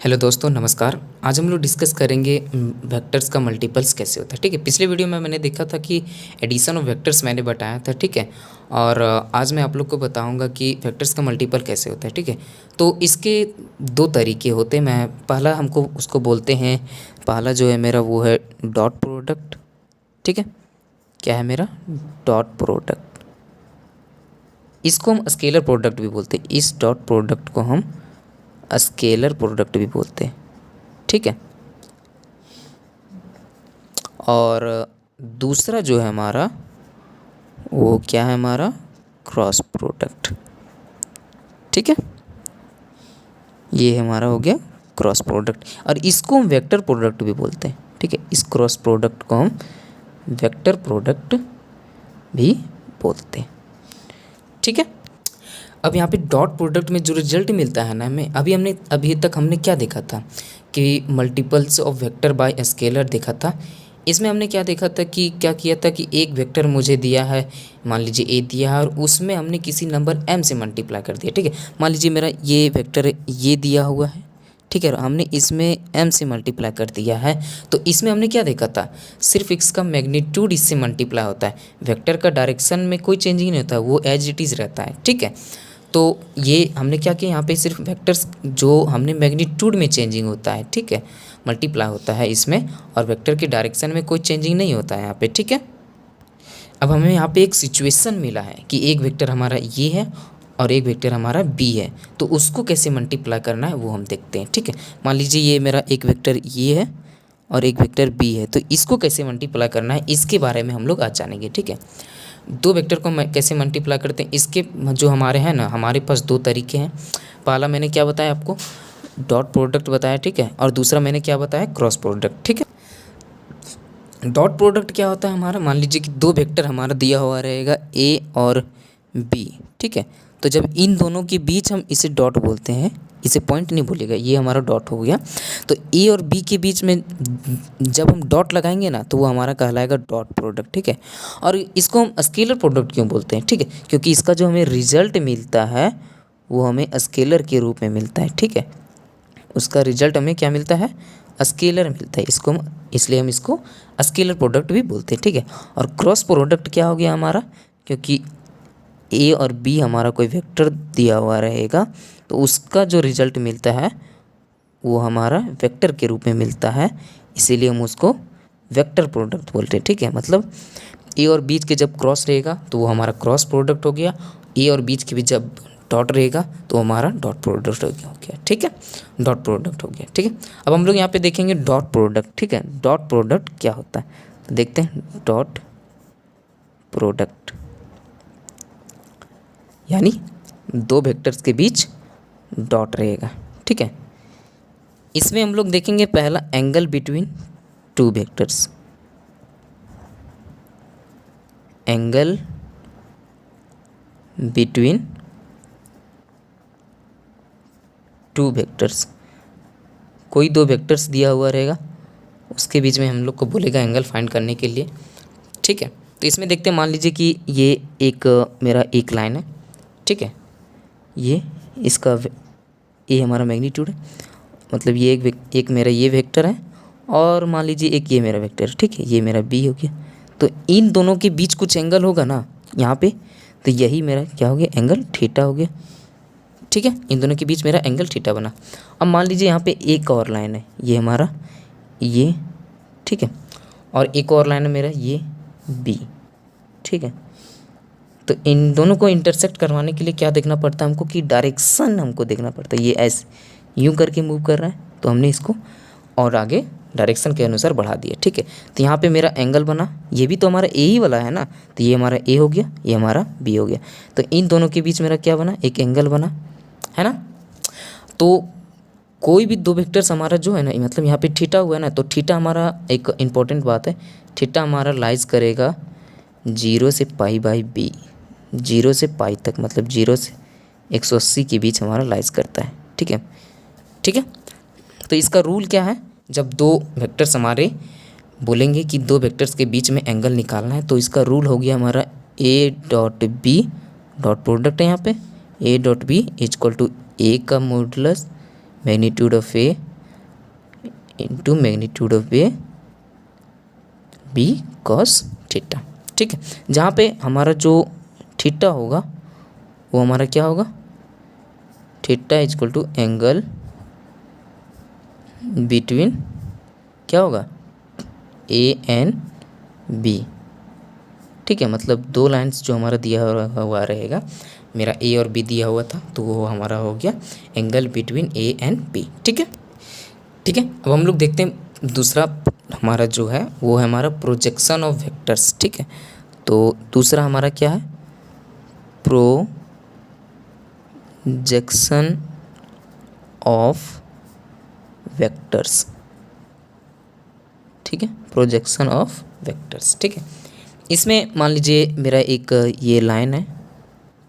Hello दोस्तों, नमस्कार। आज हम लोग डिस्कस करेंगे वेक्टर्स का मल्टीपल्स कैसे होता है। ठीक है, पिछले वीडियो में मैंने देखा था कि एडिशन ऑफ वेक्टर्स मैंने बताया था। ठीक है, और आज मैं आप लोग को बताऊंगा कि वेक्टर्स का मल्टीपल कैसे होता है। ठीक है, तो इसके दो तरीके होते हैं। मैं पहला हमको उसको बोलते हैं, पहला जो है मेरा वो है डॉट प्रोडक्ट। ठीक है, क्या है मेरा डॉट प्रोडक्ट। इसको हम स्केलर प्रोडक्ट भी बोलते हैं। इस डॉट प्रोडक्ट को हम स्केलर प्रोडक्ट भी बोलते हैं। ठीक है, और दूसरा जो है हमारा वो क्या है, हमारा क्रॉस प्रोडक्ट। ठीक है, ये हमारा हो गया क्रॉस प्रोडक्ट, और इसको हम वेक्टर प्रोडक्ट भी बोलते हैं। ठीक है, इस क्रॉस प्रोडक्ट को हम वेक्टर प्रोडक्ट भी बोलते हैं। ठीक है, अब यहाँ पे डॉट प्रोडक्ट में जो रिजल्ट मिलता है ना, हमें अभी तक हमने क्या देखा था कि multiples of vector by scalar देखा था। इसमें हमने क्या देखा था कि क्या किया था कि एक वेक्टर मुझे दिया है, मान लीजिए ए दिया है, और उसमें हमने किसी नंबर m से मल्टीप्लाई कर दिया। ठीक है, मान लीजिए मेरा ये वेक्टर ये दिया हुआ है। ठीक है, हमने इसमें m से मल्टीप्लाई कर दिया है। तो इसमें हमने क्या देखा था, सिर्फ इसका मैग्नीट्यूड इससे मल्टीप्लाई होता है। वेक्टर का डायरेक्शन में कोई चेंजिंग नहीं होता, वो एज इट इज़ रहता है। ठीक है, तो ये हमने क्या किया, यहाँ पे सिर्फ वेक्टर्स जो हमने मैग्नीट्यूड में चेंजिंग होता है। ठीक है, मल्टीप्लाई होता है इसमें, और वेक्टर के डायरेक्शन में कोई चेंजिंग नहीं होता है यहाँ पे। ठीक है, अब हमें यहाँ पे एक सिचुएशन मिला है कि एक वेक्टर हमारा ये है और एक वेक्टर हमारा बी है, तो उसको कैसे मल्टीप्लाई करना है वो हम देखते हैं। ठीक है, मान लीजिए ये मेरा एक वेक्टर ये है और एक वेक्टर बी है, तो इसको कैसे मल्टीप्लाई करना है इसके बारे में हम लोग आज जानेंगे। ठीक है, दो वेक्टर को कैसे मल्टीप्लाई करते हैं, इसके जो हमारे हैं ना, हमारे पास दो तरीके हैं। पहला मैंने क्या बताया आपको, डॉट प्रोडक्ट बताया। ठीक है, और दूसरा मैंने क्या बताया, क्रॉस प्रोडक्ट। ठीक है, डॉट प्रोडक्ट क्या होता है हमारा, मान लीजिए कि दो वेक्टर हमारा दिया हुआ रहेगा ए और बी। ठीक है, तो जब इन दोनों के बीच हम इसे डॉट बोलते हैं, इसे पॉइंट नहीं बोलेगा, ये हमारा डॉट हो गया। तो ए और बी के बीच में जब हम डॉट लगाएंगे ना, तो वो हमारा कहलाएगा डॉट प्रोडक्ट। ठीक है, और इसको हम स्केलर प्रोडक्ट क्यों बोलते हैं, ठीक है, क्योंकि इसका जो हमें रिजल्ट मिलता है वो हमें स्केलर के रूप में मिलता है। ठीक है, उसका रिजल्ट हमें क्या मिलता है, स्केलर मिलता है। इसको हम इसलिए हम इसको स्केलर प्रोडक्ट भी बोलते हैं। ठीक है, और क्रॉस प्रोडक्ट क्या हो गया हमारा, क्योंकि ए और बी हमारा कोई वेक्टर दिया हुआ रहेगा, तो उसका जो रिजल्ट मिलता है वो हमारा वेक्टर के रूप में मिलता है, इसीलिए हम उसको वेक्टर प्रोडक्ट बोलते हैं। ठीक है, मतलब ए और बीच के जब क्रॉस रहेगा तो वो हमारा क्रॉस प्रोडक्ट हो गया, ए और बीच के बीच जब डॉट रहेगा तो हमारा डॉट प्रोडक्ट हो गया। ठीक है, डॉट प्रोडक्ट हो गया। ठीक है, अब हम लोग यहाँ पे देखेंगे डॉट प्रोडक्ट। ठीक है, डॉट प्रोडक्ट क्या होता है, तो देखते हैं। डॉट प्रोडक्ट यानी दो वेक्टर्स के बीच डॉट रहेगा। ठीक है, इसमें हम लोग देखेंगे पहला angle between two vectors. Angle between two vectors, कोई दो वेक्टर्स दिया हुआ रहेगा, उसके बीच में हम लोग को बोलेगा एंगल फाइंड करने के लिए। ठीक है, तो इसमें देखते हैं, मान लीजिए कि ये एक मेरा एक लाइन है। ठीक है, ये इसका ये हमारा मैग्नीट्यूड है, मतलब ये एक मेरा ये वेक्टर है, और मान लीजिए एक ये मेरा वेक्टर है। ठीक है, ये मेरा बी हो गया। तो इन दोनों के बीच कुछ एंगल होगा ना यहाँ पे, तो यही मेरा क्या हो गया, एंगल थीटा हो गया। ठीक है, इन दोनों के बीच मेरा एंगल थीटा बना। अब मान लीजिए यहाँ पे एक और लाइन है, ये हमारा ये। ठीक है, और एक और लाइन है मेरा ये बी। ठीक है, तो इन दोनों को इंटरसेक्ट करवाने के लिए क्या देखना पड़ता है हमको, कि डायरेक्शन हमको देखना पड़ता है। ये ऐसे यूँ करके मूव कर रहा है, तो हमने इसको और आगे डायरेक्शन के अनुसार बढ़ा दिया। ठीक है, तो यहाँ पे मेरा एंगल बना, ये भी तो हमारा ए ही वाला है ना, तो ये हमारा ए हो गया, ये हमारा बी हो गया। तो इन दोनों के बीच मेरा क्या बना, एक एंगल बना, है ना। तो कोई भी दो वेक्टर्स हमारा जो है ना, मतलब यहाँ पे थीटा हुआ है ना, तो थीटा हमारा एक इम्पॉर्टेंट बात है, थीटा हमारा लाइज करेगा 0 से पाई बाई बी। 0 से पाई तक, मतलब 0 से 180 के बीच हमारा लाइज करता है। ठीक है, ठीक है, तो इसका रूल क्या है, जब दो वेक्टर्स हमारे बोलेंगे कि दो वेक्टर्स के बीच में एंगल निकालना है, तो इसका रूल हो गया हमारा A dot B, dot product है यहाँ पे, A dot B equal to A का modulus magnitude of A into magnitude of A B cos theta. ठीक है, जहाँ पे हमारा जो थीटा होगा वो हमारा क्या होगा, theta is equal to angle between क्या होगा, ए एंड बी। ठीक है, मतलब दो लाइंस जो हमारा दिया हुआ रहेगा, मेरा ए और बी दिया हुआ था तो वो हमारा हो गया angle between A and B. ठीक है, ठीक है। अब हम लोग देखते हैं दूसरा हमारा जो है वो है हमारा प्रोजेक्शन ऑफ वेक्टर्स। ठीक है, तो दूसरा हमारा क्या है, प्रोजेक्शन ऑफ वेक्टर्स। ठीक है, प्रोजेक्शन ऑफ वेक्टर्स। ठीक है, इसमें मान लीजिए मेरा एक ये लाइन है,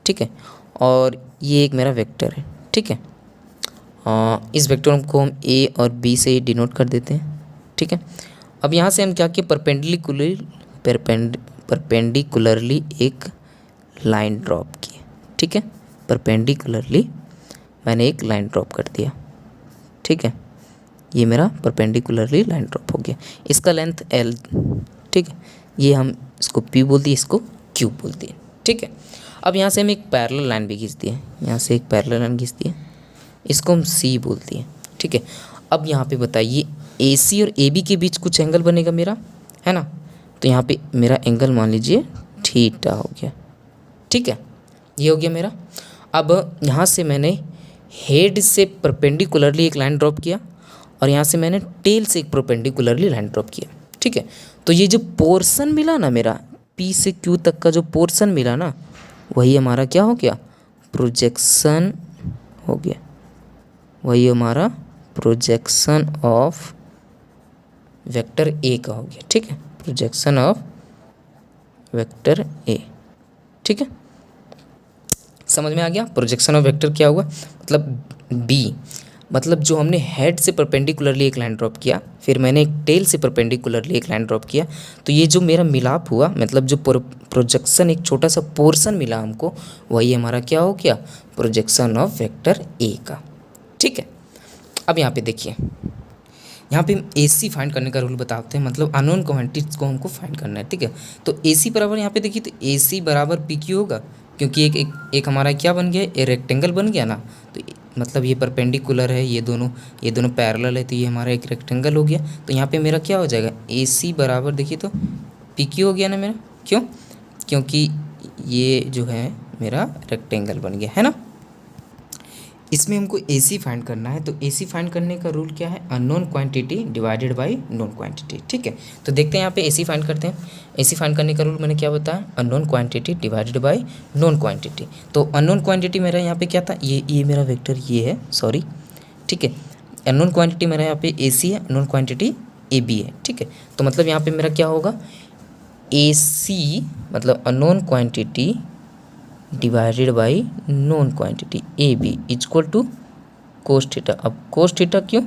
ठीक है, और ये एक मेरा वेक्टर है। ठीक है, इस वेक्टर को हम ए और बी से डिनोट कर देते हैं। ठीक है, अब यहाँ से हम क्या किए, परपेंडिकुलरली एक लाइन ड्रॉप किए। ठीक है, परपेंडिकुलरली मैंने एक लाइन ड्रॉप कर दिया। ठीक है, ये मेरा परपेंडिकुलरली लाइन ड्रॉप हो गया, इसका लेंथ एल। ठीक है, ये हम इसको पी बोल दिए, इसको क्यू बोल दिए। ठीक है, अब यहाँ से हम एक पैरेलल लाइन भी खींच दिए, यहाँ से एक पैरेलल लाइन खींच दिए, इसको हम सी बोल दिए। ठीक है, अब यहाँ पे बताइए ए सी और ए बी के बीच कुछ एंगल बनेगा मेरा, है ना, तो यहाँ पे मेरा एंगल मान लीजिए थीटा हो गया। ठीक है, ये हो गया मेरा। अब यहाँ से मैंने हेड से परपेंडिकुलरली एक लाइन ड्रॉप किया और यहाँ से मैंने टेल से एक परपेंडिकुलरली लाइन ड्रॉप किया। ठीक है, तो ये जो पोर्शन मिला ना मेरा, पी से क्यू तक का जो पोर्शन मिला ना, वही हमारा क्या हो गया, प्रोजेक्शन हो गया, वही हमारा प्रोजेक्शन ऑफ वेक्टर ए का हो गया। ठीक है, प्रोजेक्शन ऑफ वेक्टर ए। ठीक है, समझ में आ गया, प्रोजेक्शन ऑफ वेक्टर क्या हुआ, मतलब बी, मतलब जो हमने हेड से परपेंडिकुलरली एक लाइन ड्रॉप किया, फिर मैंने एक टेल से परपेंडिकुलरली एक लाइन ड्रॉप किया, तो ये जो मेरा मिलाप हुआ, मतलब जो प्रोजेक्शन एक छोटा सा पोर्शन मिला हमको, वही हमारा क्या हो गया, प्रोजेक्शन ऑफ वेक्टर ए का। ठीक है, अब यहाँ पे देखिए, यहाँ पे हम ए सी फाइंड करने का रूल बताते हैं, मतलब अननोन क्वांटिटीज को हमको फाइंड करना है। ठीक है, तो ए सी बराबर यहाँ पे देखिए, तो ए सी बराबर पी क्यू होगा, क्योंकि एक हमारा क्या बन गया, ए रेक्टेंगल बन गया ना, तो मतलब ये परपेंडिकुलर है, ये दोनों पैरेलल है, तो ये हमारा एक रेक्टेंगल हो गया। तो यहाँ पे मेरा क्या हो जाएगा, ए सी बराबर देखिए तो पी क्यू हो गया ना मेरा, क्यों, क्योंकि ये जो है मेरा रेक्टेंगल बन गया, है ना। इसमें हमको ए सी फाइंड करना है, तो ए सी फाइंड करने का रूल क्या है, unknown quantity divided by known quantity. ठीक है, तो देखते हैं यहाँ पे ए सी फाइंड करते हैं। ए सी फाइंड करने का रूल मैंने क्या बताया, unknown quantity divided by known quantity. तो अननोन क्वांटिटी मेरा यहाँ पे क्या था, ये मेरा वेक्टर ये है, सॉरी। ठीक है, अननोन क्वांटिटी मेरा यहाँ पे ए सी है, अननोन क्वांटिटी ए बी है। ठीक है, तो मतलब यहाँ पे मेरा क्या होगा, ए सी मतलब unknown quantity divided by known quantity A B equal to cos theta. अब कोस थीटा क्यों,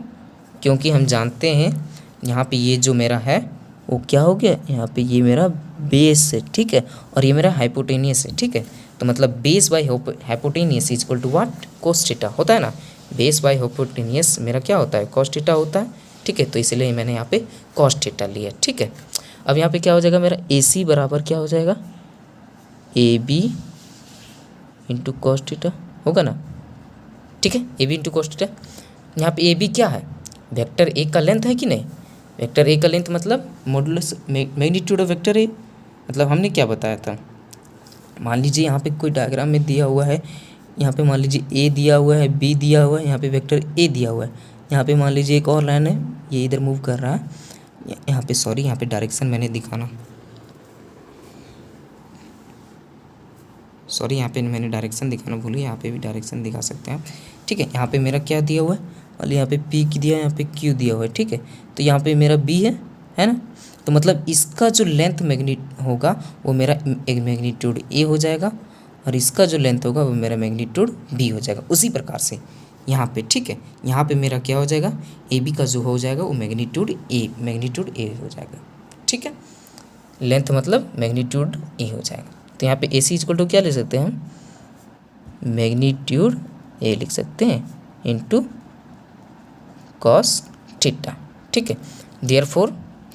क्योंकि हम जानते हैं यहाँ पे ये जो मेरा है वो क्या हो गया, यहाँ पे ये मेरा बेस है। ठीक है, और ये मेरा हाइपोटेनियस है। ठीक है, तो मतलब base by hypotenuse equal to what, cos theta होता है ना, बेस बाई हाइपोटेनियस मेरा क्या होता है, कोस थीटा होता है। ठीक है, तो इसलिए मैंने यहाँ पे कोस थीटा लिया। ठीक है, अब यहाँ पे क्या हो जाएगा मेरा, ए सी बराबर क्या हो जाएगा, A B into cos theta होगा ना। ठीक है, A B into cos theta, यहाँ पे ए बी क्या है, वेक्टर ए का लेंथ है कि नहीं, वेक्टर ए का लेंथ मतलब modulus magnitude of vector A, मतलब हमने क्या बताया था, मान लीजिए यहाँ पे कोई डायग्राम में दिया हुआ है, यहाँ पे मान लीजिए ए दिया हुआ है, बी दिया हुआ है, यहाँ पे वेक्टर ए दिया हुआ है, यहाँ पे मान लीजिए एक और लाइन है, ये इधर मूव कर रहा है, यहाँ पे सॉरी, यहाँ पे डायरेक्शन मैंने दिखाना, सॉरी यहाँ पे मैंने डायरेक्शन दिखाना भूल गया, यहाँ पे भी डायरेक्शन दिखा सकते हैं आप। ठीक है, यहाँ पे मेरा क्या दिया हुआ है, और यहाँ पे पी की दिया है, यहाँ पे क्यू दिया हुआ है। ठीक है, तो यहाँ पे मेरा बी है ना, तो मतलब इसका जो लेंथ होगा वो मेरा एक मैग्नीट्यूड ए हो जाएगा, और इसका जो लेंथ होगा वो मेरा मैग्नीट्यूड बी हो जाएगा। उसी प्रकार से यहाँ पे, ठीक है, यहाँ पे मेरा क्या हो जाएगा, ए बी का जो हो जाएगा वो मैग्नीट्यूड ए हो जाएगा। ठीक है, लेंथ मतलब मैग्नीट्यूड ए हो जाएगा। तो यहाँ पे ए सी इक्वल टू क्या ले सकते हैं हम, मैग्नीट्यूड ए लिख सकते हैं इंटू कॉस थीटा। ठीक है। देयरफॉर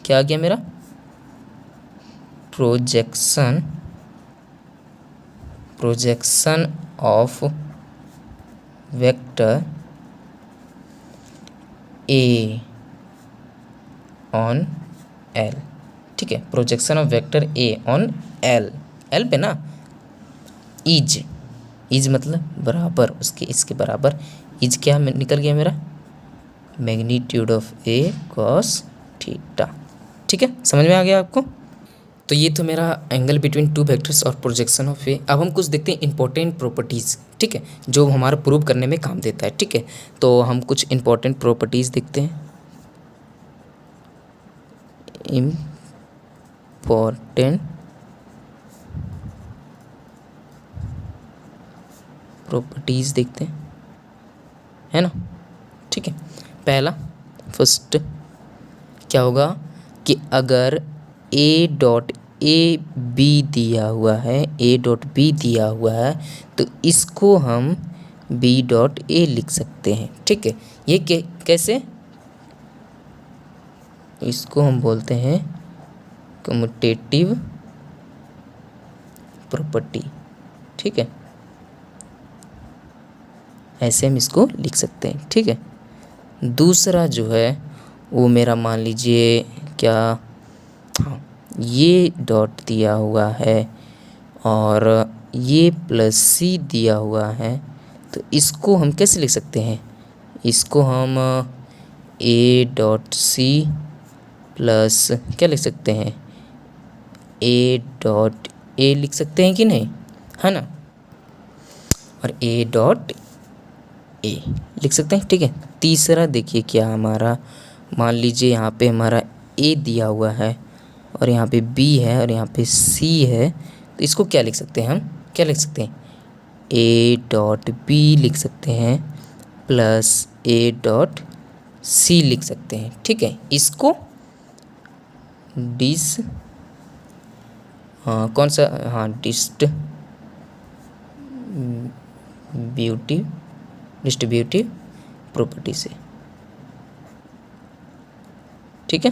क्या आ गया मेरा, projection of vector A on L. ठीक है, projection of vector A on L, L पे ना, इज मतलब बराबर उसके, इसके बराबर। इज क्या निकल गया मेरा, magnitude of A cos theta. ठीक है, समझ में आ गया आपको। तो ये तो मेरा एंगल बिटवीन टू वेक्टर्स और प्रोजेक्शन ऑफ ए। अब हम कुछ देखते हैं इंपॉर्टेंट प्रॉपर्टीज़, ठीक है, जो हमारा प्रूव करने में काम देता है। ठीक है, तो हम कुछ इंपॉर्टेंट प्रॉपर्टीज़ देखते हैं। इम्पॉर्टेंट प्रॉपर्टीज़ देखते हैं, है ना। ठीक है, पहला फर्स्ट क्या होगा कि अगर ए डॉट ए बी दिया हुआ है, ए डॉट बी दिया हुआ है, तो इसको हम बी डॉट ए लिख सकते हैं। ठीक है, ये कैसे, इसको हम बोलते हैं कम्यूटेटिव प्रॉपर्टी। ठीक है, ऐसे हम इसको लिख सकते हैं। ठीक है, दूसरा जो है वो मेरा मान लीजिए क्या, हाँ, ये डॉट दिया हुआ है और ये प्लस सी दिया हुआ है, तो इसको हम कैसे लिख सकते हैं, इसको हम ए डॉट सी प्लस क्या लिख सकते हैं, ए डॉट ए लिख सकते हैं कि नहीं, है ना, और ए डॉट ए लिख सकते हैं। ठीक है, तीसरा देखिए क्या हमारा, मान लीजिए यहाँ पे हमारा ए दिया हुआ है और यहाँ पे बी है और यहाँ पे सी है, तो इसको क्या लिख सकते हैं हम, क्या लिख सकते हैं, ए डॉट बी लिख सकते हैं प्लस ए डॉट सी लिख सकते हैं। ठीक है, इसको कौन सा, हाँ, डिस्ट्रीब्यूटिव प्रॉपर्टी से। ठीक है,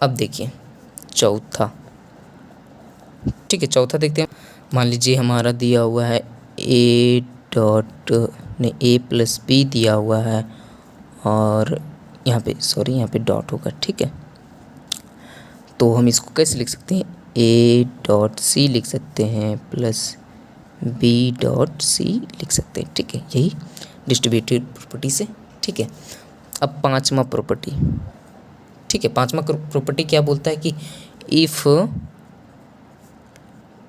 अब देखिए चौथा। ठीक है, चौथा देखते हैं। मान लीजिए हमारा दिया हुआ है ए डॉट ने ए प्लस बी दिया हुआ है और यहाँ पे डॉट होगा। ठीक है, तो हम इसको कैसे लिख सकते हैं, ए डॉट सी लिख सकते हैं प्लस बी डॉट सी लिख सकते हैं। ठीक है, यही डिस्ट्रीब्यूटिव प्रॉपर्टी से। ठीक है, अब पांचवा प्रॉपर्टी। ठीक है, पांचवा प्रॉपर्टी क्या बोलता है कि if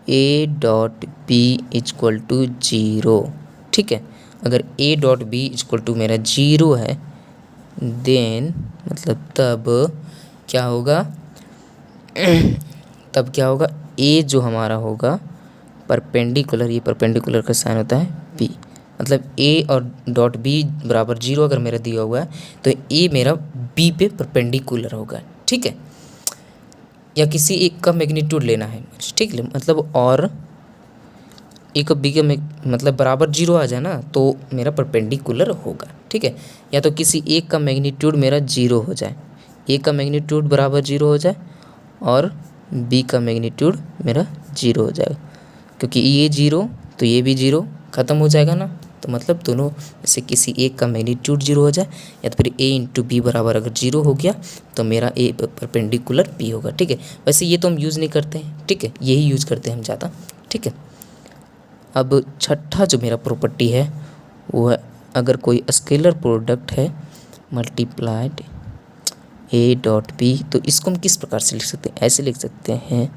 A dot B equal to zero. ठीक है, अगर A dot B equal to मेरा जीरो है, देन मतलब तब क्या होगा, तब क्या होगा, ए जो हमारा होगा परपेंडिकुलर, ये परपेंडिकुलर का साइन होता है बी, मतलब ए और डॉट बी बराबर जीरो अगर मेरा दिया हुआ है तो ए मेरा बी पे परपेंडिकुलर होगा। ठीक है, या किसी एक का मैग्नीट्यूड लेना है, ठीक है, मतलब और ए का बी का मतलब बराबर जीरो आ जाए ना तो मेरा परपेंडिकुलर होगा। ठीक है, या तो किसी एक का मैग्नीट्यूड मेरा जीरो हो जाए, ए का मैग्नीट्यूड बराबर जीरो हो जाए और बी का मैग्नीट्यूड मेरा जीरो हो जाएगा, क्योंकि ये जीरो तो ये भी जीरो, ख़त्म हो जाएगा ना, तो मतलब दोनों में से किसी एक का मैग्नीट्यूड जीरो हो जाए, या तो फिर ए इंटू बी बराबर अगर जीरो हो गया तो मेरा ए परपेंडिकुलर बी होगा। ठीक है, वैसे ये तो हम यूज़ नहीं करते हैं। ठीक है, यही यूज़ करते हैं हम ज़्यादा। ठीक है, अब छठा जो मेरा प्रॉपर्टी है वो है, अगर कोई स्केलर प्रोडक्ट है मल्टीप्लाइड ए डॉट बी, तो इसको हम किस प्रकार से लिख सकते हैं, ऐसे लिख सकते हैं,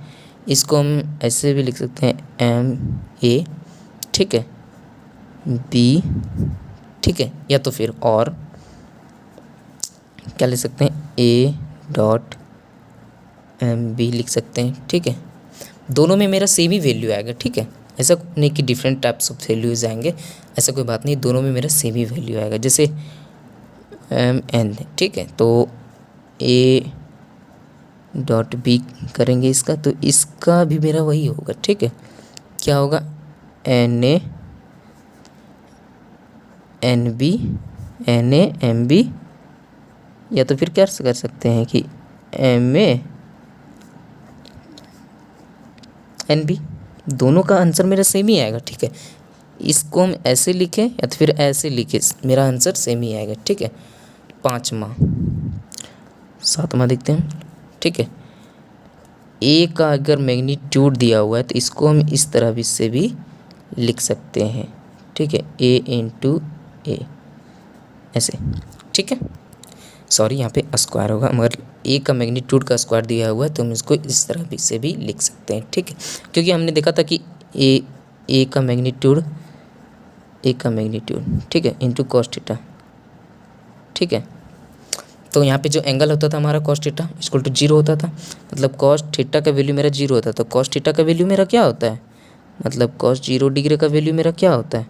इसको हम ऐसे भी लिख सकते हैं एम ए, ठीक है, बी, ठीक है, या तो फिर और क्या लिख सकते हैं, ए डॉट एम बी लिख सकते हैं। ठीक है, दोनों में मेरा सेम ही वैल्यू आएगा। ठीक है, ऐसा नहीं कि डिफरेंट टाइप्स ऑफ वैल्यूज आएंगे, ऐसा कोई बात नहीं, दोनों में मेरा सेम ही वैल्यू आएगा, जैसे एम एन। ठीक है, तो ए डॉट बी करेंगे इसका, तो इसका भी मेरा वही होगा। ठीक है, क्या होगा, N A N B, N A M B या तो फिर क्या कर सकते हैं कि MA NB, दोनों का आंसर मेरा सेम ही आएगा। ठीक है, इसको हम ऐसे लिखें या तो फिर ऐसे लिखे, मेरा आंसर सेम ही आएगा। ठीक है, 5वां 7वां देखते हैं। ठीक है, ए का अगर मैग्नीट्यूड दिया हुआ है तो इसको हम इस तरह भी से भी लिख सकते हैं। ठीक है, A इंटू ए ऐसे। ठीक है, सॉरी यहाँ पे स्क्वायर होगा, मगर ए का मैग्नीट्यूड का स्क्वायर दिया हुआ है तो हम इसको इस तरह भी से भी लिख सकते हैं। ठीक है, क्योंकि हमने देखा था कि ए का मैग्नीट्यूड ठीक है इंटू कॉस थीटा। ठीक है, तो यहाँ पे जो एंगल होता था हमारा कॉस थीटा इक्वल टू 0 होता था, मतलब कॉस थीटा का वैल्यू मेरा 0 होता था। तो कॉस थीटा का वैल्यू मेरा क्या होता है, मतलब कॉस 0 डिग्री का वैल्यू मेरा क्या होता है,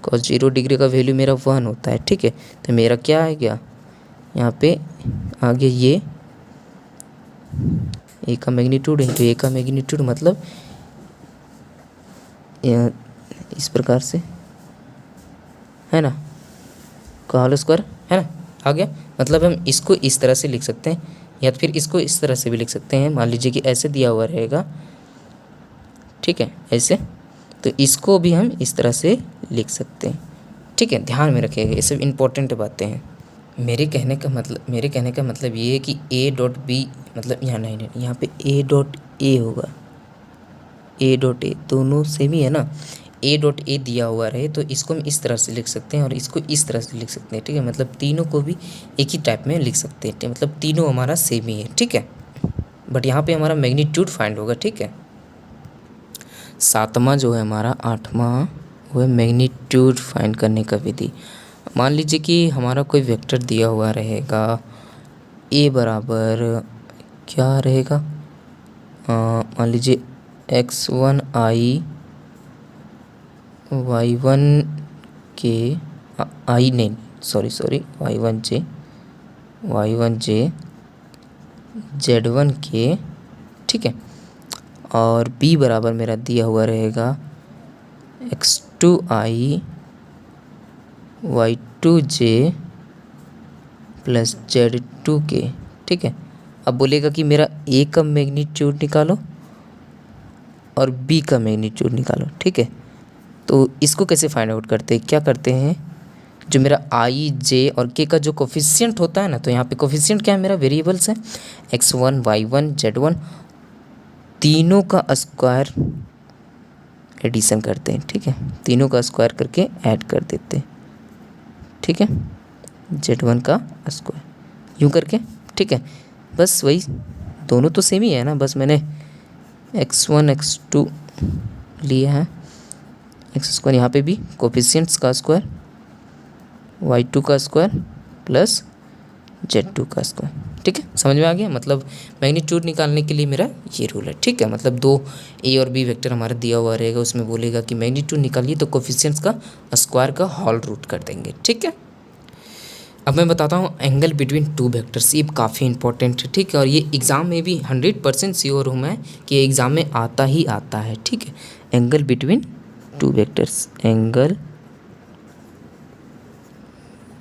कॉस 0 डिग्री का वैल्यू मेरा 1 होता है। ठीक है, तो मेरा क्या आ गया यहाँ पे आगे, ये ए का मैग्नीट्यूड इंटू ए का मैग्नीट्यूड, मतलब इस प्रकार से है ना, का होल स्क्वायर है ना, आ गया। मतलब हम इसको इस तरह से लिख सकते हैं या फिर इसको इस तरह से भी लिख सकते हैं। मान लीजिए कि ऐसे दिया हुआ रहेगा, ठीक है ऐसे, तो इसको भी हम इस तरह से लिख सकते हैं। ठीक है, ध्यान में रखिएगा, ये सब इम्पोर्टेंट बातें हैं। मेरे कहने का मतलब ये है कि ए डॉट बी, मतलब यहाँ नहीं, यहाँ पे ए डॉट ए होगा, ए डॉट ए दोनों सेम ही है ना। ए डॉट ए दिया हुआ रहे तो इसको हम इस तरह से लिख सकते हैं और इसको इस तरह से लिख सकते हैं। ठीक है, मतलब तीनों को भी एक ही टाइप में लिख सकते हैं, मतलब तीनों हमारा सेम ही है। ठीक है, बट यहाँ पे हमारा मैग्नीट्यूड फाइंड होगा। ठीक है, 7वां जो है हमारा 8वां वो है मैग्नीट्यूड फाइंड करने का विधि। मान लीजिए कि हमारा कोई वेक्टर दिया हुआ रहेगा, ए बराबर क्या रहेगा, मान लीजिए x1i y1 के आई नहीं सॉरी y1j z1 के। ठीक है, और b बराबर मेरा दिया हुआ रहेगा x2i y2j प्लस z2 के। ठीक है, अब बोलेगा कि मेरा a का मैग्नीट्यूड निकालो और b का मैग्नीट्यूड निकालो। ठीक है, तो इसको कैसे फाइंड आउट करते हैं, क्या करते हैं, जो मेरा i j और k का जो कोफिशिएंट होता है ना, तो यहाँ पे कोफिशिएंट क्या है, मेरा वेरिएबल्स है x1 y1 z1, तीनों का स्क्वायर एडिशन करते हैं। ठीक है, तीनों का स्क्वायर करके ऐड कर देते हैं। ठीक है, z1 का स्क्वायर यूँ करके। ठीक है, बस वही, दोनों तो सेम ही है ना, बस मैंने x1 x2 लिया है, एक्स स्क्वायर यहाँ पे भी कोफिशिएंट्स का स्क्वायर y2 का स्क्वायर प्लस z2 का स्क्वायर। ठीक है, समझ में आ गया। मतलब मैग्नीट्यूड निकालने के लिए मेरा ये रूल है। ठीक है, मतलब दो ए और बी वेक्टर हमारा दिया हुआ रहेगा, उसमें बोलेगा कि मैग्नीट्यूड निकालिए तो कोफिशिएंट्स का स्क्वायर का होल रूट कर देंगे। ठीक है, अब मैं बताता हूँ एंगल बिटवीन टू वेक्टर्स, ये काफ़ी इंपॉर्टेंट है। ठीक है, और ये एग्ज़ाम में भी 100% श्योर हूँ मैं कि एग्ज़ाम में आता ही आता है। ठीक है, angle between two vectors, angle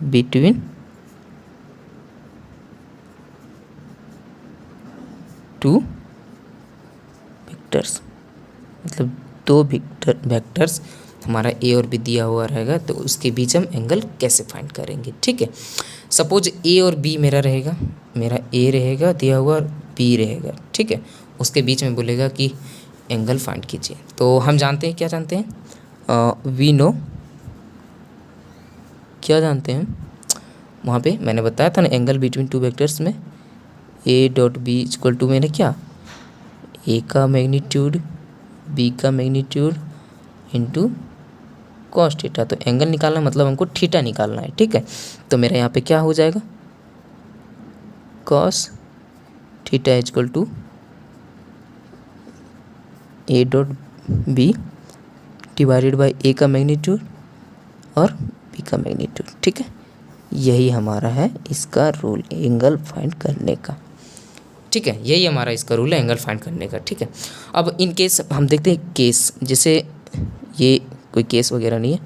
between two vectors, मतलब दो वेक्टर्स हमारा ए और बी दिया हुआ रहेगा, तो उसके बीच हम एंगल कैसे फाइंड करेंगे। ठीक है, सपोज ए और बी मेरा रहेगा, मेरा ए रहेगा दिया हुआ और बी रहेगा। ठीक है, उसके बीच में बोलेगा कि एंगल फाइंड कीजिए। तो हम जानते हैं, क्या जानते हैं, वी नो, क्या जानते हैं, वहाँ पे मैंने बताया था ना, एंगल बिटवीन टू वेक्टर्स में A dot B equal to मैंने क्या, ए का मैग्नीट्यूड बी का मैग्नीट्यूड इंटू कॉस थीटा। तो एंगल निकालना मतलब हमको थीटा निकालना है। ठीक है, तो मेरा यहाँ पे क्या हो जाएगा, cos theta equal to A dot B divided by A का मैग्नीट्यूड और बी का मैग्नीट्यूड। ठीक है, यही हमारा है इसका रूल एंगल फाइंड करने का। ठीक है, यही हमारा इसका रूल है एंगल फाइंड करने का। ठीक है, अब इन केस हम देखते हैं केस, जैसे ये कोई केस वगैरह नहीं है।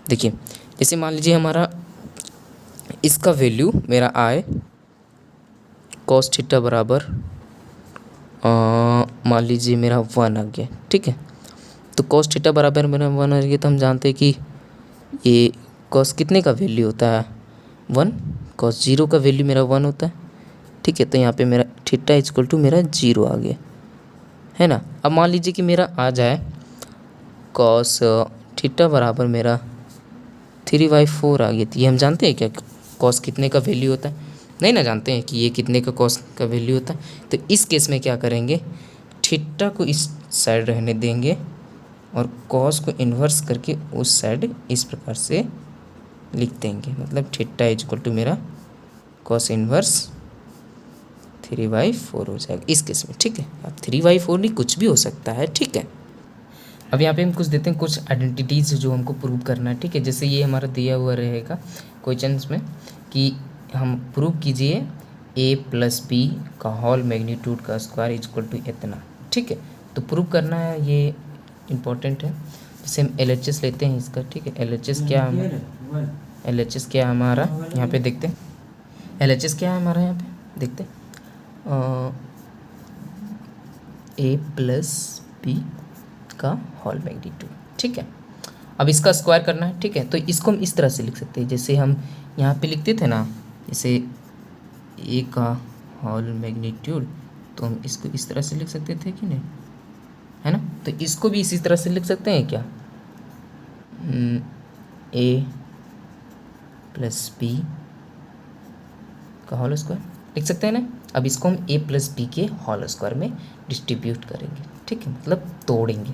देखिए, जैसे मान लीजिए हमारा इसका वैल्यू मेरा आए कॉस थीटा बराबर मान लीजिए मेरा 1 आ गया, ठीक है। तो कॉस थीटा बराबर मेरा 1 आ गया, तो हम जानते हैं कि ये कॉस कितने का वैल्यू होता है 1, कॉस 0 का वैल्यू मेरा 1 होता है, ठीक है। तो यहाँ पे मेरा थीटा इक्वल टू मेरा 0 आ गया, है ना। अब मान लीजिए कि मेरा आ जाए कॉस थीटा बराबर मेरा 3/4 आ गया, तो ये हम जानते हैं क्या कॉस कितने का वैल्यू होता है? नहीं ना जानते हैं कि ये कितने का कॉस का वैल्यू होता है। तो इस केस में क्या करेंगे, थीटा को इस साइड रहने देंगे और कॉस को इन्वर्स करके उस साइड इस प्रकार से लिख देंगे, मतलब थीटा इक्वल टू मेरा कॉस इन्वर्स 3/4 हो जाएगा इस केस में, ठीक है। अब 3/4 नहीं, कुछ भी हो सकता है, ठीक है। अब यहाँ पे हम कुछ देते हैं, कुछ आइडेंटिटीज़ जो हमको प्रूव करना है, ठीक है। जैसे ये हमारा दिया हुआ रहेगा क्वेश्चंस में कि हम प्रूव कीजिए a+b का होल मैग्नीट्यूड का स्क्वायर इक्वल टू इतना, ठीक है। तो प्रूव करना है, ये इम्पोर्टेंट है। जैसे हम LHS लेते हैं इसका, ठीक है। LHS क्या है हमारा यहाँ पे देखते हैं, LHS क्या है हमारा यहाँ पे देखते हैं, a+b का होल मैग्नीट्यूड, ठीक है। अब इसका स्क्वायर करना है, ठीक है। तो इसको हम इस तरह से लिख सकते हैं, जैसे हम यहाँ पे लिखते थे ना, जैसे a का होल मैग्नीट्यूड, तो हम इसको इस तरह से लिख सकते थे कि नहीं, है ना। तो इसको भी इसी तरह से लिख सकते हैं क्या, a+b का होल स्क्वायर लिख सकते हैं ना। अब इसको हम a+b के होल स्क्वायर में डिस्ट्रीब्यूट करेंगे, ठीक है, मतलब तोड़ेंगे।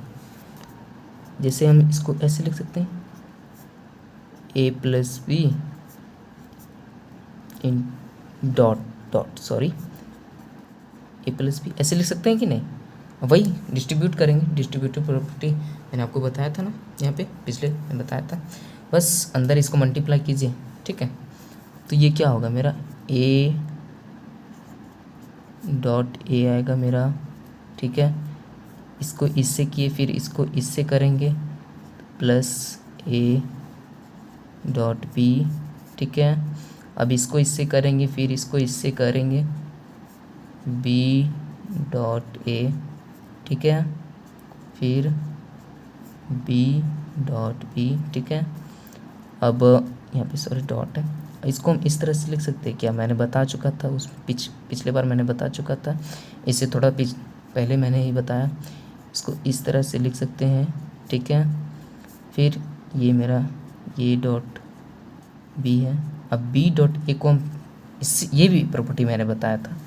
जैसे हम इसको ऐसे लिख सकते हैं, a+b इन a+b ऐसे लिख सकते हैं कि नहीं। वही डिस्ट्रीब्यूट करेंगे, डिस्ट्रीब्यूटिव प्रॉपर्टी मैंने आपको बताया था ना, यहाँ पे पिछले में बताया था। बस अंदर इसको मल्टीप्लाई कीजिए, ठीक है। तो ये क्या होगा मेरा a आएगा मेरा, ठीक है। इसको इससे किए, फिर इसको इससे करेंगे, प्लस a डॉट b, ठीक है। अब इसको इससे करेंगे, फिर इसको इससे करेंगे, b डॉट a, ठीक है, फिर b डॉट b, ठीक है। अब यहाँ पे सॉरी डॉट है, इसको हम इस तरह से लिख सकते हैं क्या, मैंने बता चुका था उस पिछले बार मैंने बता चुका था, इससे थोड़ा पहले मैंने ही बताया। इसको इस तरह से लिख सकते हैं, ठीक है। फिर ये मेरा ये डॉट बी है। अब बी डॉट ए को हम ये भी प्रॉपर्टी मैंने बताया था,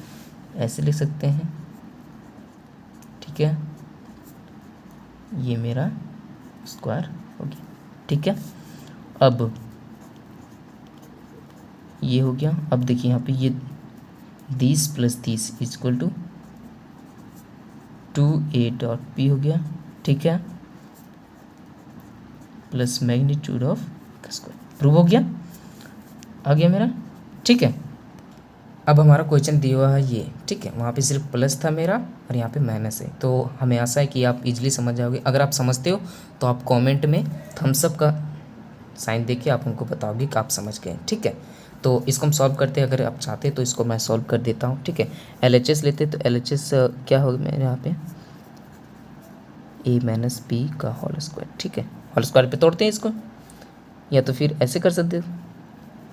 ऐसे लिख सकते हैं, ठीक है। ये मेरा स्क्वायर हो गया, ठीक है। अब ये हो गया। अब देखिए यहाँ पे ये 30 + 30 equal to 2a dot b हो गया, ठीक है, plus magnitude of square. Prove हो गया, आ गया मेरा, ठीक है। अब हमारा क्वेश्चन दिया हुआ है ये, ठीक है। वहाँ पे सिर्फ प्लस था मेरा और यहाँ पे माइनस है, तो हमें आशा है कि आप इजीली समझ जाओगे। अगर आप समझते हो तो आप कमेंट में थम्स अप का साइन देके आप हमको बताओगे कि आप समझ गए, ठीक है। तो इसको हम सॉल्व करते हैं, अगर आप चाहते हैं तो इसको मैं सॉल्व कर देता हूँ, ठीक है। LHS लेते तो LHS क्या होगा मेरे यहाँ पे a - b का होल स्क्वायर, ठीक है। होल स्क्वायर पे तोड़ते हैं इसको, या तो फिर ऐसे कर सकते हैं,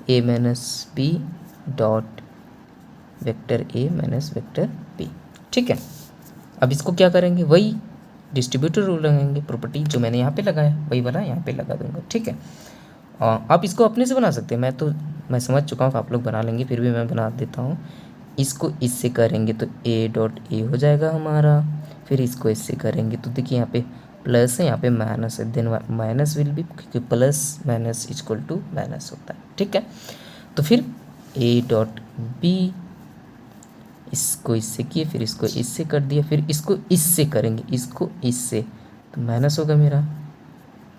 a - b dot vector a minus vector b, ठीक है। अब इसको क्या करेंगे, वही डिस्ट्रीब्यूटर रूल लगाएंगे, प्रॉपर्टी जो मैंने यहाँ पे लगाया वही वाला यहाँ पे लगा दूंगा, ठीक है। आप इसको अपने से बना सकते हैं, मैं समझ चुका हूँ आप लोग बना लेंगे, फिर भी मैं बना देता हूँ। इसको इससे करेंगे तो a डॉट a हो जाएगा हमारा, फिर इसको इससे करेंगे तो देखिए यहाँ पे प्लस है, यहाँ पे माइनस है, देन माइनस विल बी, क्योंकि plus minus equal to minus होता है, ठीक है। तो फिर a डॉट b, इसको इससे किए, फिर इसको इससे कर दिया, फिर इसको इससे करेंगे, इसको इससे, तो माइनस होगा मेरा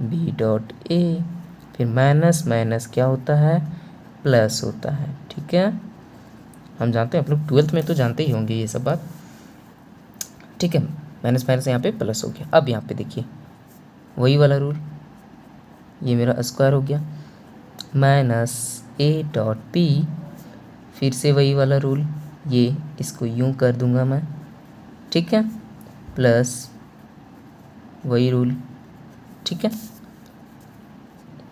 b डॉट a, फिर माइनस माइनस क्या होता है, प्लस होता है, ठीक है। हम जानते हैं, आप लोग 12th में तो जानते ही होंगे ये सब बात, ठीक है। माइनस माइनस यहाँ पे प्लस हो गया। अब यहाँ पे देखिए वही वाला रूल, ये मेरा स्क्वायर हो गया, माइनस a डॉट b, फिर से वही वाला रूल, ये इसको यूं कर दूंगा मैं, ठीक है, प्लस वही रूल, ठीक है।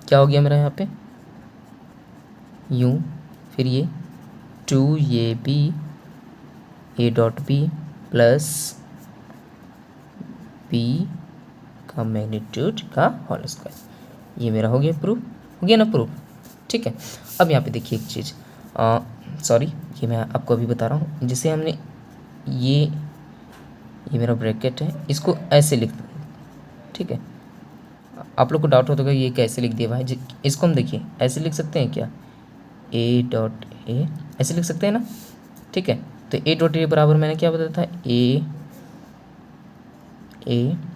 क्या हो गया मेरा यहाँ पे, यूं, फिर ये 2ab a dot B plus B का मैग्नीट्यूड का होल स्क्वायर। ये मेरा हो गया प्रूफ, हो गया ना प्रूफ, ठीक है। अब यहाँ पे देखिए एक चीज़, सॉरी ये मैं आपको अभी बता रहा हूँ, जैसे हमने ये मेरा ब्रैकेट है, इसको ऐसे लिख, ठीक है। आप लोग को डाउट होता होगा ये कैसे लिख दिया भाई, इसको हम देखिए ऐसे लिख सकते हैं क्या, ए डॉट ए ऐसे लिख सकते हैं ना, ठीक है। तो ए डॉट ए बराबर मैंने क्या बताया था, ए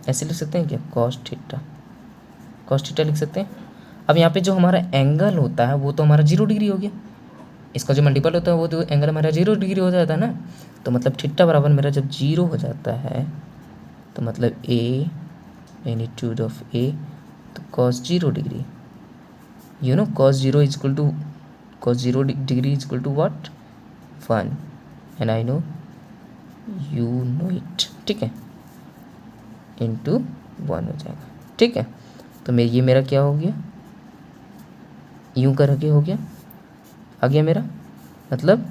ऐसे लिख सकते हैं क्या, कॉस थीटा लिख सकते हैं। अब यहाँ पे जो हमारा एंगल होता है वो तो हमारा 0 डिग्री हो गया, इसका जो मल्टीपल होता है वो तो एंगल हमारा 0 डिग्री हो जाता है ना। तो मतलब थीटा बराबर मेरा जब 0 हो जाता है तो मतलब ए मैग्नीट्यूड ऑफ ए, तो cos 0 degree, you know cos 0 equal to cos 0 degree is equal to what, 1, and I know you know it, ठीक है, इंटू 1 हो जाएगा, ठीक है। तो ये मेरा क्या हो गया, यूं करके हो गया, आ गया मेरा, मतलब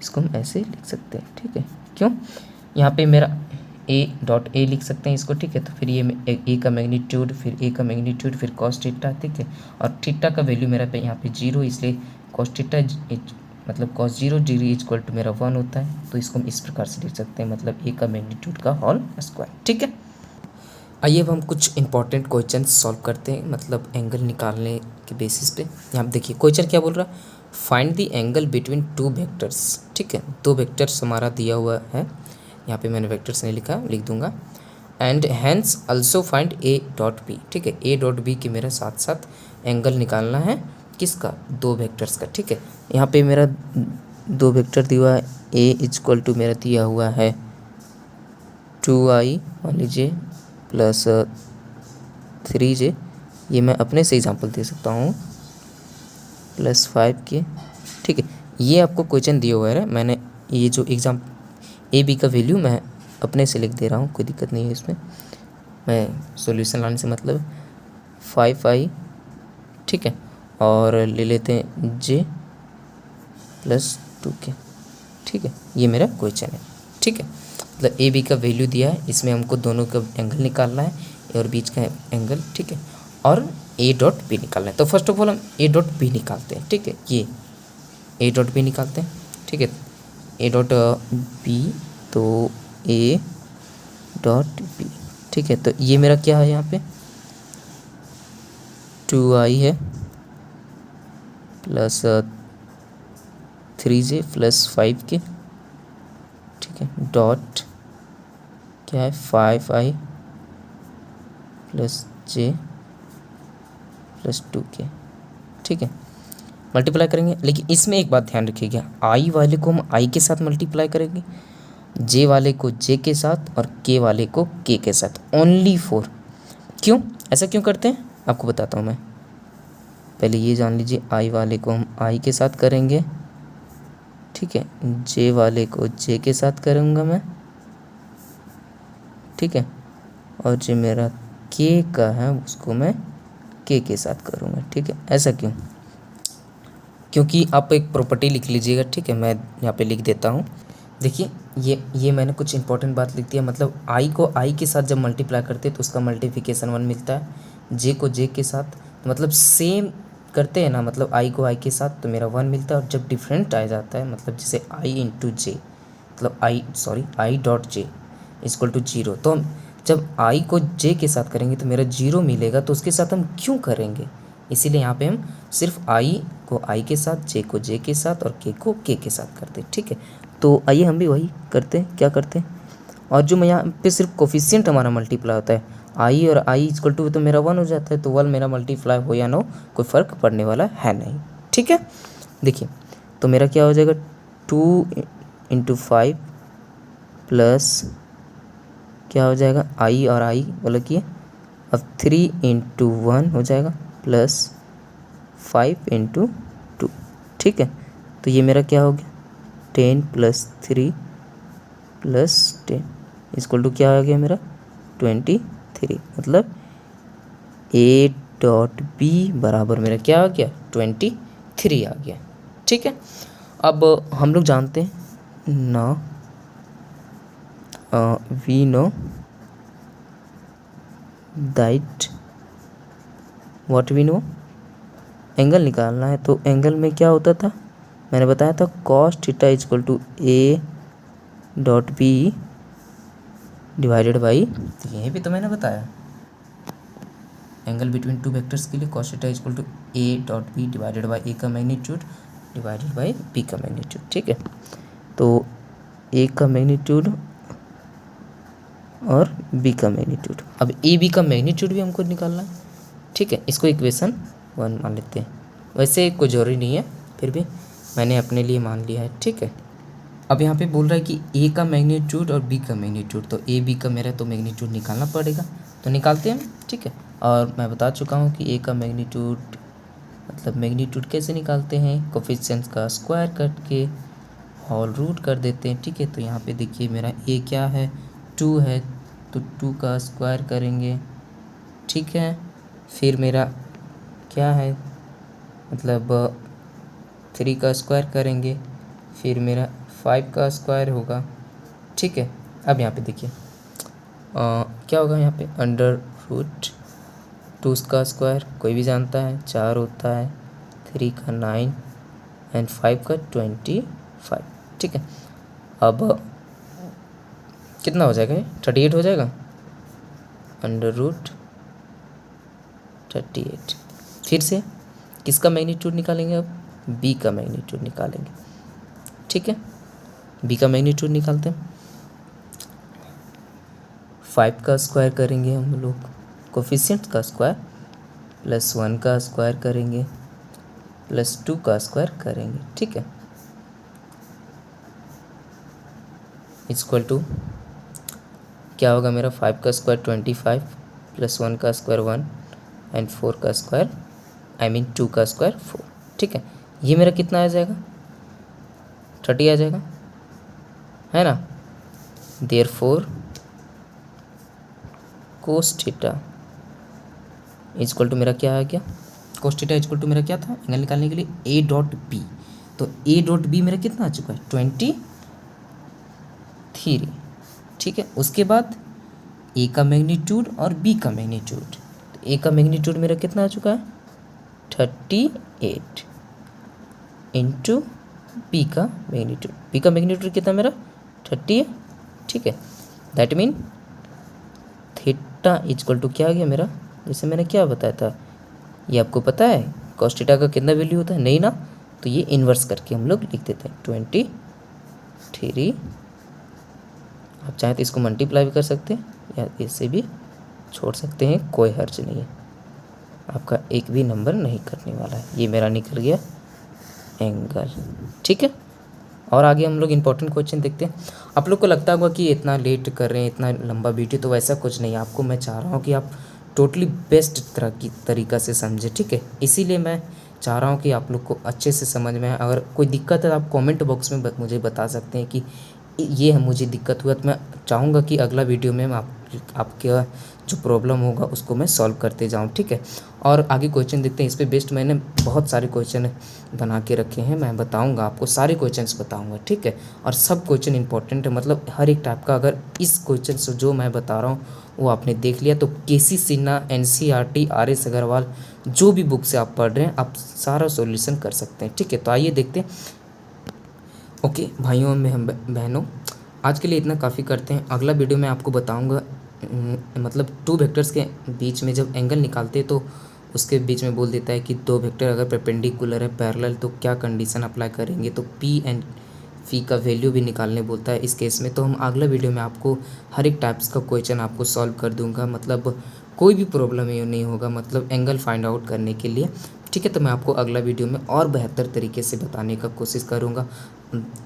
इसको हम ऐसे लिख सकते हैं, ठीक है। क्यों, यहाँ पे मेरा ए डॉट ए लिख सकते हैं इसको, ठीक है। तो फिर ये ए का मैग्नीट्यूड, फिर ए का मैग्नीट्यूड, फिर कॉस थीटा, ठीक है। और थीटा का वैल्यू मेरा पे यहाँ पे 0, इसलिए कॉस थीटा मतलब कॉस 0 डिग्री इक्वल टू मेरा 1 होता है। तो इसको हम इस प्रकार से लिख सकते हैं, मतलब ए का मैग्नीट्यूड का होल स्क्वायर, ठीक है। आइए अब हम कुछ इंपॉर्टेंट क्वेश्चन सॉल्व करते हैं, मतलब एंगल निकालने के बेसिस पे। यहाँ देखिए क्वेश्चन क्या बोल रहा है, find the angle between 2 vectors, ठीक है। 2 वेक्टर्स हमारा दिया हुआ है, यहाँ पे मैंने वेक्टर्स नहीं लिखा, लिख दूंगा। And hence also find A dot B, ठीक है। ए डॉट बी के मेरे साथ साथ एंगल निकालना है, किसका, 2 वेक्टर्स का, ठीक है। यहाँ पे मेरा 2 वेक्टर दिया हुआ है, ए इक्वल टू मेरा दिया हुआ है 2i मान लीजिए प्लस 3j, ये मैं अपने से एग्जाम्पल दे सकता हूँ, प्लस 5k, ठीक है। ये आपको क्वेश्चन दिया हुआ है, मैंने ये जो एग्जाम ए बी का वैल्यू मैं अपने से लिख दे रहा हूँ, कोई दिक्कत नहीं है इसमें, मैं सॉल्यूशन लाने से मतलब 5i, ठीक है। और ले लेते हैं j प्लस 2k, ठीक है। ये मेरा क्वेश्चन है, ठीक है। मतलब ए बी का वैल्यू दिया है, इसमें हमको दोनों का एंगल निकालना है, ए और बीच का एंगल, ठीक है। और ए डॉट बी निकालना है। तो फर्स्ट ऑफ ऑल हम ए डॉट बी निकालते हैं, ठीक है। ये ए डॉट बी निकालते हैं, ठीक है। ए डॉट बी, तो ए डॉट बी, ठीक है। तो ये मेरा क्या है, यहाँ पे 2i है प्लस 3j प्लस 5k, ठीक है, डॉट क्या है 5i plus j plus 2k, ठीक है। मल्टीप्लाई करेंगे, लेकिन इसमें एक बात ध्यान रखिएगा, आई वाले को हम आई के साथ मल्टीप्लाई करेंगे, जे वाले को जे के साथ, और के वाले को के के साथ, ओनली फॉर, क्यों ऐसा क्यों करते हैं आपको बताता हूँ मैं। पहले ये जान लीजिए, आई वाले को हम आई के साथ करेंगे, ठीक है, जे वाले को जे के साथ करूँगा मैं, ठीक है, और जो मेरा के का है उसको मैं के साथ करूँगा, ठीक है। ऐसा क्यों, क्योंकि आप एक प्रॉपर्टी लिख लीजिएगा, ठीक है, मैं यहाँ पे लिख देता हूँ। देखिए ये मैंने कुछ इंपॉर्टेंट बात लिख दी है, मतलब आई को आई के साथ जब मल्टीप्लाई करते हैं तो उसका मल्टीप्लिकेशन 1 मिलता है, जे को जे के साथ तो मतलब सेम करते हैं ना, मतलब आई को आई के साथ तो मेरा 1 मिलता है, और जब डिफरेंट आ जाता है, मतलब जैसे आई इंटू जे, मतलब I dot J equal to 0, तो हम जब आई को जे के साथ करेंगे तो मेरा 0 मिलेगा, तो उसके साथ हम क्यों करेंगे, इसीलिए यहाँ पे हम सिर्फ आई को आई के साथ, जे को जे के साथ, और के को के साथ करते हैं, ठीक है। तो आइए हम भी वही करते हैं, क्या करते हैं, और जो मैं यहाँ पे सिर्फ कोफिशिएंट हमारा मल्टीप्लाई होता है, आई और आई इक्वल टू तो मेरा 1 हो जाता है, तो 1 मेरा मल्टीप्लाई हो या ना हो कोई फ़र्क पड़ने वाला है नहीं, ठीक है। देखिए तो मेरा क्या हो जाएगा, 2 इंटू 5 प्लस क्या हो जाएगा, आई और आई बोला कि अब 3 इंटू 1 हो जाएगा प्लस 5 इंटू 2, ठीक है। तो ये मेरा क्या हो गया 10 + 3 + 10 इक्वल टू क्या आ गया मेरा 23। मतलब A डॉट B बराबर मेरा क्या आ गया 23 आ गया। ठीक है, अब हम लोग जानते हैं ना we know that what we know angle निकालना है। तो एंगल में क्या होता था, मैंने बताया था cos theta equal to A dot B divided by, यहीं पे तो मैंने बताया एंगल बिटवीन टू वेक्टर्स के लिए cos theta equal to A dot B divided by A का मैग्नीट्यूड डिवाइडेड बाई B का मैग्नीट्यूड। ठीक है, तो A का मैग्नीट्यूड और B का मैग्नीट्यूड, अब ए बी का मैग्नीट्यूड भी हमको निकालना है। ठीक है, इसको इक्वेशन 1 मान लेते हैं, वैसे कोई ज़रूरी नहीं है, फिर भी मैंने अपने लिए मान लिया है। ठीक है, अब यहाँ पे बोल रहा है कि ए का मैग्नीट्यूड और बी का मैग्नीट्यूड, तो ए बी का मेरा तो मैग्नीट्यूड निकालना पड़ेगा, तो निकालते हैं। ठीक है, और मैं बता चुका हूँ कि ए का मैग्नीट्यूड मतलब मैग्नीट्यूड कैसे निकालते हैं, कोफिशिएंट्स का स्क्वायर करके होल रूट कर देते हैं। ठीक है, तो यहाँ पे देखिए मेरा ए क्या है 2 है, तो 2 का स्क्वायर करेंगे। ठीक है, फिर मेरा क्या है मतलब 3 का स्क्वायर करेंगे, फिर मेरा 5 का स्क्वायर होगा। ठीक है, अब यहाँ पे देखिए क्या होगा, यहाँ पे अंडर रूट 2 का स्क्वायर कोई भी जानता है 4 होता है, 3 का 9 एंड 5 का 25। ठीक है, अब कितना हो जाएगा ये 38 हो जाएगा, अंडर रूट 38। फिर से किसका मैग्नीट्यूड निकालेंगे, अब बी का मैग्नीट्यूड निकालेंगे। ठीक है, बी का मैग्नीट्यूड निकालते हैं, 5 का स्क्वायर करेंगे हम लोग, कोफिशिएंट का स्क्वायर प्लस 1 का स्क्वायर करेंगे प्लस 2 का स्क्वायर करेंगे। ठीक है, इक्वल टू क्या होगा मेरा 5 का स्क्वायर 25 प्लस 1 का स्क्वायर 1 एंड 4 का स्क्वायर 2 का स्क्वायर 4। ठीक है, ये मेरा कितना आ जाएगा 30 आ जाएगा, है ना। Therefore cos theta equal to मेरा क्या आ गया, cos थीटा इक्वल टू मेरा क्या था एंगल निकालने के लिए A डॉट B, तो A डॉट B मेरा कितना आ चुका है 23। ठीक है, उसके बाद A का मैग्नीट्यूड और B का मैग्नीट्यूड, तो A का मैग्नीट्यूड मेरा कितना आ चुका है 38 इंटू B का मैग्नीट्यूड, B का मैग्नीट्यूड कितना मेरा 30 है। ठीक है, that mean theta equal to क्या आ गया मेरा, जैसे मैंने क्या बताया था, ये आपको पता है cos थीटा का कितना वैल्यू होता है, नहीं ना, तो ये इन्वर्स करके हम लोग लिख देते हैं 23। आप चाहें तो इसको मल्टीप्लाई भी कर सकते हैं या इससे भी छोड़ सकते हैं, कोई हर्ज नहीं है, आपका एक भी नंबर नहीं करने वाला है। ये मेरा निकल गया एंगल। ठीक है, और आगे हम लोग इंपॉर्टेंट क्वेश्चन देखते हैं। आप लोग को लगता होगा कि इतना लेट कर रहे हैं, इतना लंबा वीडियो, तो वैसा कुछ नहीं है, आपको मैं चाह रहा हूँ कि आप टोटली बेस्ट तरीका से समझे। ठीक है, इसीलिए मैं चाह रहा हूँ कि आप लोग को अच्छे से समझ में आए। अगर कोई दिक्कत है आप कमेंट बॉक्स में मुझे बता सकते हैं कि ये मुझे दिक्कत हुआ, तो मैं चाहूँगा कि अगला वीडियो में मैं आपके जो प्रॉब्लम होगा उसको मैं सॉल्व करते जाऊँ। ठीक है, और आगे क्वेश्चन देखते हैं। इस पे बेस्ड मैंने बहुत सारे क्वेश्चन बना के रखे हैं, मैं बताऊंगा आपको, सारे क्वेश्चंस बताऊंगा। ठीक है, और सब क्वेश्चन इंपॉर्टेंट है, मतलब हर एक टाइप का। अगर इस क्वेश्चन से जो मैं बता रहा हूँ वो आपने देख लिया तो केसी सिन्हा, NCERT, RS अग्रवाल, जो भी बुक से आप पढ़ रहे हैं आप सारा सॉल्यूशन कर सकते हैं। ठीक है, तो आइए देखते हैं। ओके भाइयों में बहनों, आज के लिए इतना काफ़ी करते हैं। अगला वीडियो में आपको बताऊंगा मतलब 2 वेक्टर्स के बीच में जब एंगल निकालते हैं तो उसके बीच में बोल देता है कि 2 वेक्टर अगर परपेंडिकुलर है पैरेलल तो क्या कंडीशन अप्लाई करेंगे, तो P एंड फी का वैल्यू भी निकालने बोलता है इस केस में। तो हम अगला वीडियो में आपको हर एक टाइप्स का क्वेश्चन आपको सॉल्व कर दूंगा, मतलब कोई भी प्रॉब्लम ये नहीं होगा, मतलब एंगल फाइंड आउट करने के लिए। ठीक है, तो मैं आपको अगला वीडियो में और बेहतर तरीके से बताने का कोशिश करूँगा।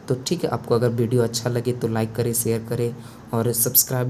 तो ठीक है, आपको अगर वीडियो अच्छा लगे तो लाइक करें, शेयर करें और सब्सक्राइब